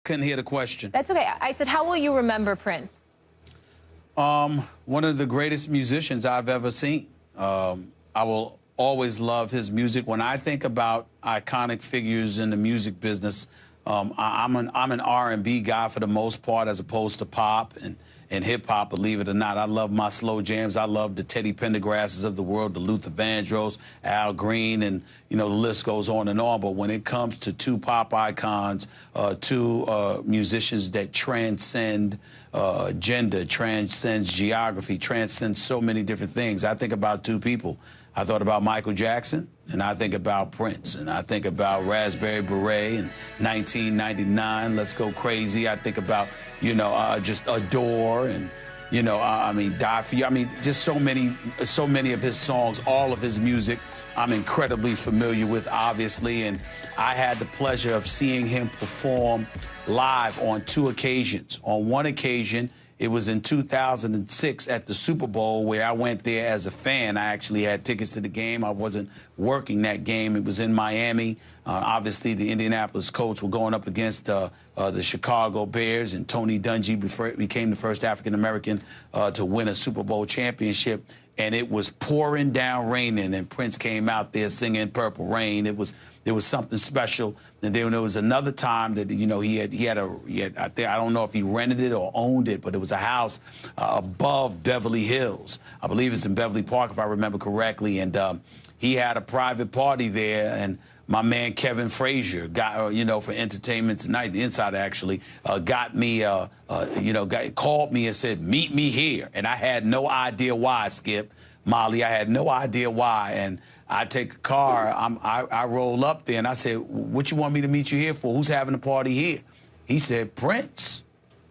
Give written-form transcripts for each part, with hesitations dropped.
Couldn't hear the question. That's okay. I said, how will you remember Prince? One of the greatest musicians I've ever seen. I will always love his music. When I think about iconic figures in the music business, I'm an R&B guy for the most part, as opposed to pop and hip hop. Believe it or not, I love my slow jams. I love the Teddy Pendergrasses of the world, the Luther Vandross, Al Green, and the list goes on and on. But when it comes to two pop icons, two musicians that transcend gender, transcends geography, transcends so many different things, I think about two people. I thought about Michael Jackson, and I think about Prince, and I think about Raspberry Beret in 1999, Let's Go Crazy. I think about, just Adore, and, I mean, Die For You. I mean, just so many of his songs, all of his music, I'm incredibly familiar with, obviously, and I had the pleasure of seeing him perform live on two occasions. On one occasion, it was in 2006 at the Super Bowl, where I went there as a fan. I actually had tickets to the game. I wasn't working that game. It was in Miami. Obviously, the Indianapolis Colts were going up against the Chicago Bears, and Tony Dungy became the first African-American to win a Super Bowl championship. And it was pouring down raining, and Prince came out there singing Purple Rain. There was something special. And then there was another time that, he had I don't know if he rented it or owned it, but it was a house above Beverly Hills. I believe it's in Beverly Park, if I remember correctly. And he had a private party there, and my man Kevin Frazier got, for Entertainment Tonight, the Insider actually, got me, called me and said, meet me here. And I had no idea why, Skip, Molly. I had no idea why. And I take a car, I roll up there, and I said, what you want me to meet you here for? Who's having a party here? He said, Prince,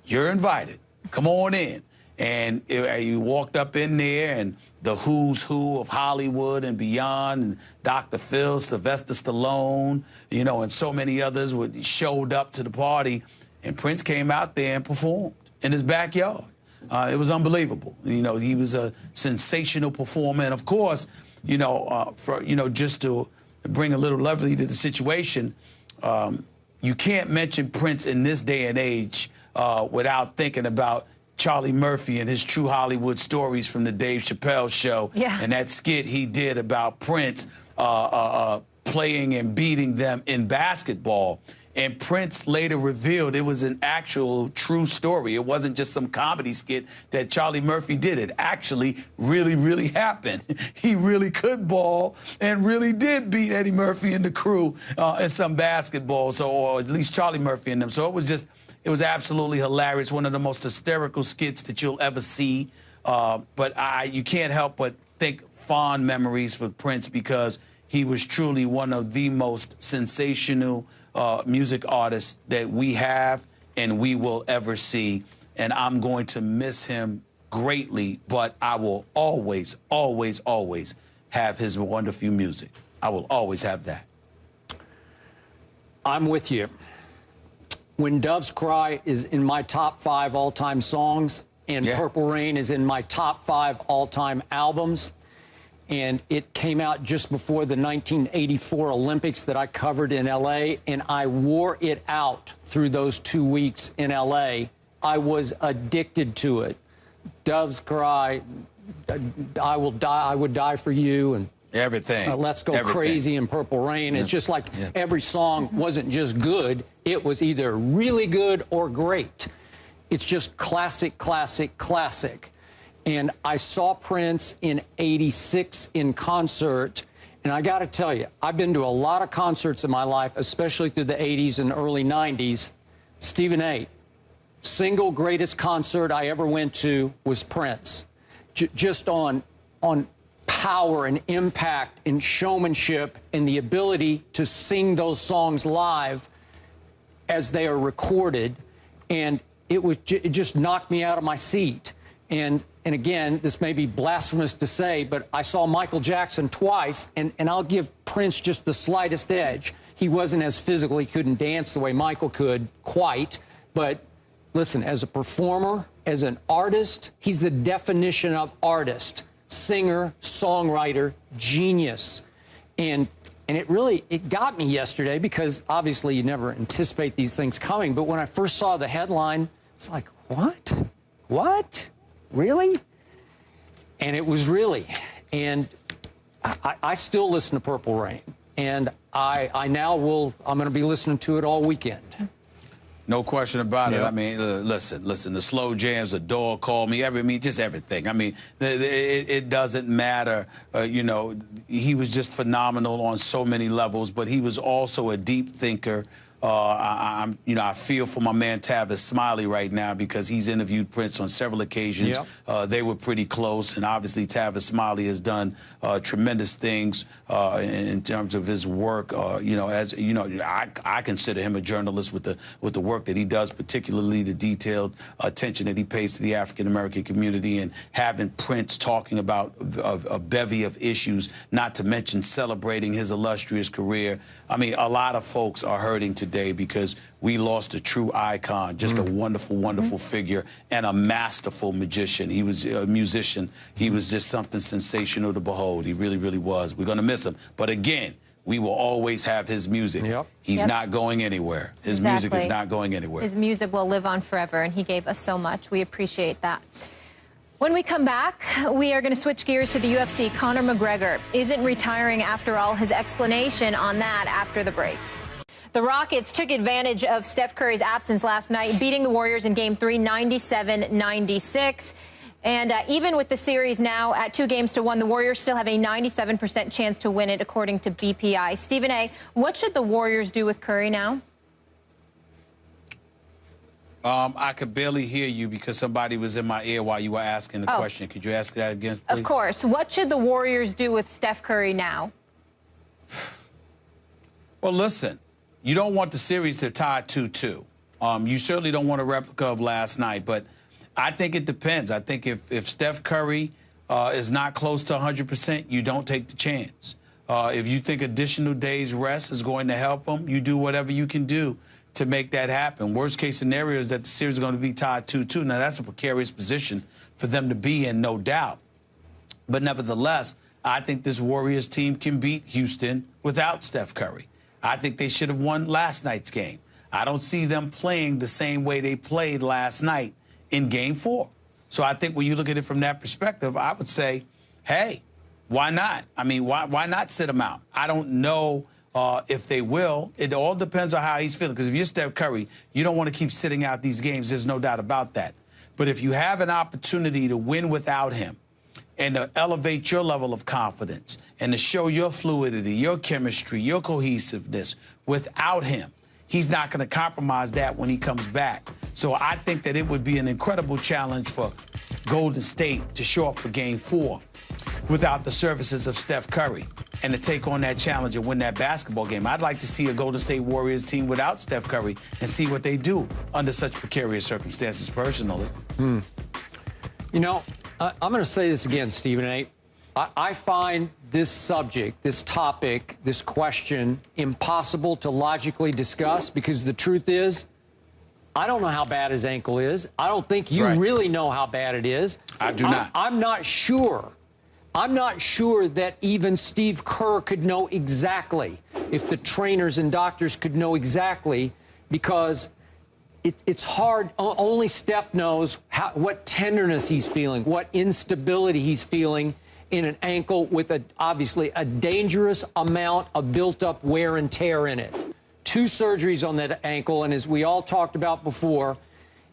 you're invited. Come on in. And you walked up in there, and the who's who of Hollywood and beyond, and Dr. Phil, Sylvester Stallone, and so many others showed up to the party, and Prince came out there and performed in his backyard. It was unbelievable. He was a sensational performer, and of course, just to bring a little levity to the situation, you can't mention Prince in this day and age without thinking about Charlie Murphy and his True Hollywood Stories from the Dave Chappelle Show, and that skit he did about Prince playing and beating them in basketball. And Prince later revealed it was an actual true story. It wasn't just some comedy skit that Charlie Murphy did. It actually really happened. He really could ball and really did beat Eddie Murphy and the crew in some basketball, or at least Charlie Murphy and them. So it was absolutely hilarious. One of the most hysterical skits that you'll ever see. But you can't help but think fond memories for Prince, because he was truly one of the most sensational music artists that we have and we will ever see. And I'm going to miss him greatly, but I will always have his wonderful music. I will always have that. I'm with you. When Doves Cry is in my top 5 all-time songs, and Purple Rain is in my top 5 all-time albums, and it came out just before the 1984 Olympics that I covered in L.A., and I wore it out through those 2 weeks in L.A. I was addicted to it. Doves Cry, I Will Die, I Would Die For You, and everything. Let's Go Crazy and Purple Rain. It's just like every song wasn't just good. It was either really good or great. It's just classic. And I saw Prince in '86 in concert. And I got to tell you, I've been to a lot of concerts in my life, especially through the '80s and early '90s. Stephen A., single greatest concert I ever went to was Prince. Just on power and impact and showmanship and the ability to sing those songs live as they are recorded. And it just knocked me out of my seat. And again, this may be blasphemous to say, but I saw Michael Jackson twice, and I'll give Prince just the slightest edge. He wasn't as physical, he couldn't dance the way Michael could quite, but listen, as a performer, as an artist, he's the definition of artist. Singer, songwriter, genius. And And it got me yesterday because obviously you never anticipate these things coming. But when I first saw the headline, it's like, what? What? Really? And it was really. And I still listen to Purple Rain. And I'm going to be listening to it all weekend. No question about it. I mean, listen, the slow jams, the door call me, just everything. I mean, it doesn't matter. You know, he was just phenomenal on so many levels, but he was also a deep thinker. I feel for my man Tavis Smiley right now because he's interviewed Prince on several occasions. They were pretty close, and obviously Tavis Smiley has done tremendous things in terms of his work. I consider him a journalist with the work that he does, particularly the detailed attention that he pays to the African American community, and having Prince talking about a bevy of issues, not to mention celebrating his illustrious career. I mean, a lot of folks are hurting today because we lost a true icon, just a wonderful, wonderful figure and a masterful magician. He was a musician. He was just something sensational to behold. He really, really was. We're going to miss him. But again, we will always have his music. He's not going anywhere. His music is not going anywhere. His music will live on forever, and he gave us so much. We appreciate that. When we come back, we are going to switch gears to the UFC. Conor McGregor isn't retiring after all. His explanation on that after the break. The Rockets took advantage of Steph Curry's absence last night, beating the Warriors in Game 3, 97-96. And even with the series now at 2-1, the Warriors still have a 97% chance to win it, according to BPI. Stephen A., what should the Warriors do with Curry now? I could barely hear you because somebody was in my ear while you were asking the question. Could you ask that again, please? Of course. What should the Warriors do with Steph Curry now? Well, listen. You don't want the series to tie 2-2. You certainly don't want a replica of last night, but I think it depends. I think if Steph Curry is not close to 100%, you don't take the chance. If you think additional days rest is going to help him, you do whatever you can do to make that happen. Worst case scenario is that the series is going to be tied 2-2. Now, that's a precarious position for them to be in, no doubt. But nevertheless, I think this Warriors team can beat Houston without Steph Curry. I think they should have won last night's game. I don't see them playing the same way they played last night in Game 4. So I think when you look at it from that perspective, I would say, hey, why not? I mean, why not sit him out? I don't know if they will. It all depends on how he's feeling. Because if you're Steph Curry, you don't want to keep sitting out these games. There's no doubt about that. But if you have an opportunity to win without him, and to elevate your level of confidence and to show your fluidity, your chemistry, your cohesiveness without him, he's not going to compromise that when he comes back. So I think that it would be an incredible challenge for Golden State to show up for Game 4 without the services of Steph Curry and to take on that challenge and win that basketball game. I'd like to see a Golden State Warriors team without Steph Curry and see what they do under such precarious circumstances personally. You know, I'm going to say this again, Stephen A. I find this subject, this topic, this question impossible to logically discuss because the truth is, I don't know how bad his ankle is. I don't think you really know how bad it is. I do not. I'm not sure. I'm not sure that even Steve Kerr could know exactly, if the trainers and doctors could know exactly, because it's hard. Only Steph knows what tenderness he's feeling, what instability he's feeling in an ankle with obviously a dangerous amount of built-up wear and tear in it. 2 surgeries on that ankle, and as we all talked about before,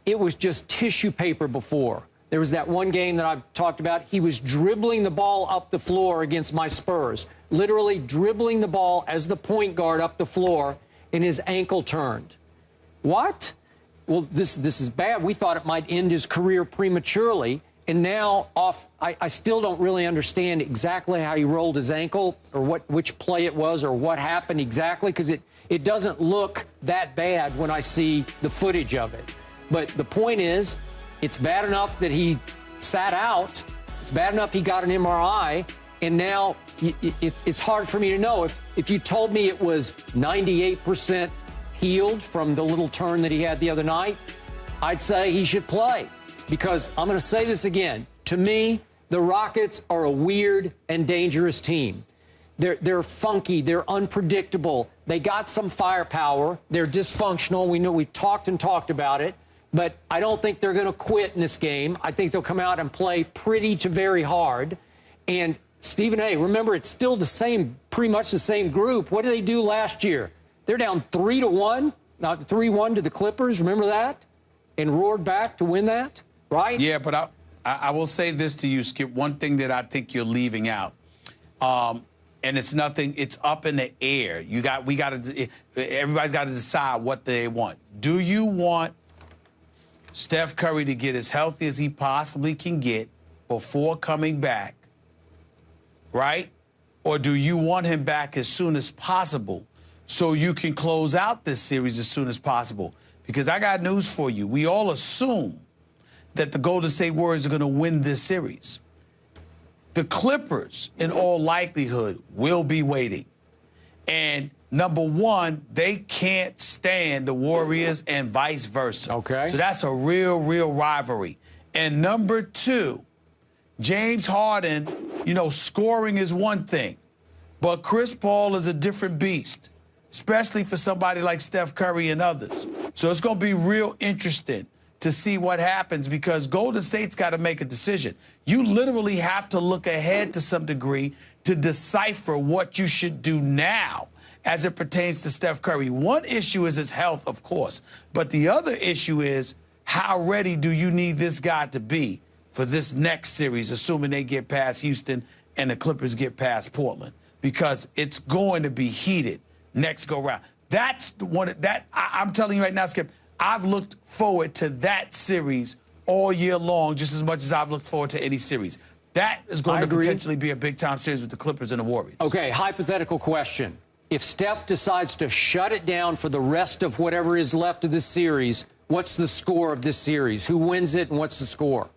it was just tissue paper before. There was that one game that I've talked about. He was dribbling the ball up the floor against my Spurs, literally dribbling the ball as the point guard up the floor, and his ankle turned. What? Well, this is bad. We thought it might end his career prematurely. And now I still don't really understand exactly how he rolled his ankle or which play it was or what happened exactly, because it doesn't look that bad when I see the footage of it. But the point is, it's bad enough that he sat out. It's bad enough he got an MRI. And now it's hard for me to know. If you told me it was 98% healed from the little turn that he had the other night, I'd say he should play. Because I'm going to say this again. To me, the Rockets are a weird and dangerous team. They're funky. They're unpredictable. They got some firepower. They're dysfunctional. We know we've talked about it. But I don't think they're going to quit in this game. I think they'll come out and play pretty to very hard. And Stephen A., remember, it's still pretty much the same group. What did they do last year? They're down 3-1, not 3-1 to the Clippers. Remember that? And roared back to win that, right? Yeah, but I will say this to you, Skip. One thing that I think you're leaving out, and it's nothing. It's up in the air. Everybody's got to decide what they want. Do you want Steph Curry to get as healthy as he possibly can get before coming back, right? Or do you want him back as soon as possible so you can close out this series as soon as possible? Because I got news for you. We all assume that the Golden State Warriors are going to win this series. The Clippers, in all likelihood, will be waiting. And number one, they can't stand the Warriors and vice versa. Okay. So that's a real rivalry. And number two, James Harden, scoring is one thing, but Chris Paul is a different beast, especially for somebody like Steph Curry and others. So it's going to be real interesting to see what happens because Golden State's got to make a decision. You literally have to look ahead to some degree to decipher what you should do now as it pertains to Steph Curry. One issue is his health, of course, but the other issue is how ready do you need this guy to be for this next series, assuming they get past Houston and the Clippers get past Portland, because it's going to be heated next go round. That's the one that I'm telling you right now, Skip, I've looked forward to that series all year long, just as much as I've looked forward to any series. That is going to potentially be a big-time series with the Clippers and the Warriors. Okay, hypothetical question. If Steph decides to shut it down for the rest of whatever is left of this series, what's the score of this series? Who wins it, and what's the score?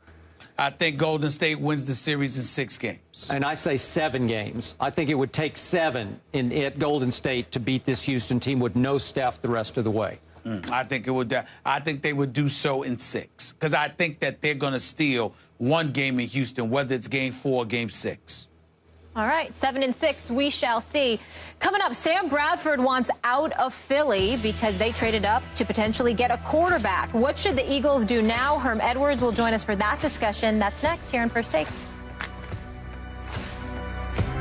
I think Golden State wins the series in 6 games. And I say 7 games. I think it would take 7 at Golden State to beat this Houston team with no Steph the rest of the way. I think it would. I think they would do so in 6 because I think that they're going to steal one game in Houston, whether it's Game 4 or Game 6. All right, 7 and 6, we shall see. Coming up, Sam Bradford wants out of Philly because they traded up to potentially get a quarterback. What should the Eagles do now? Herm Edwards will join us for that discussion. That's next here on First Take.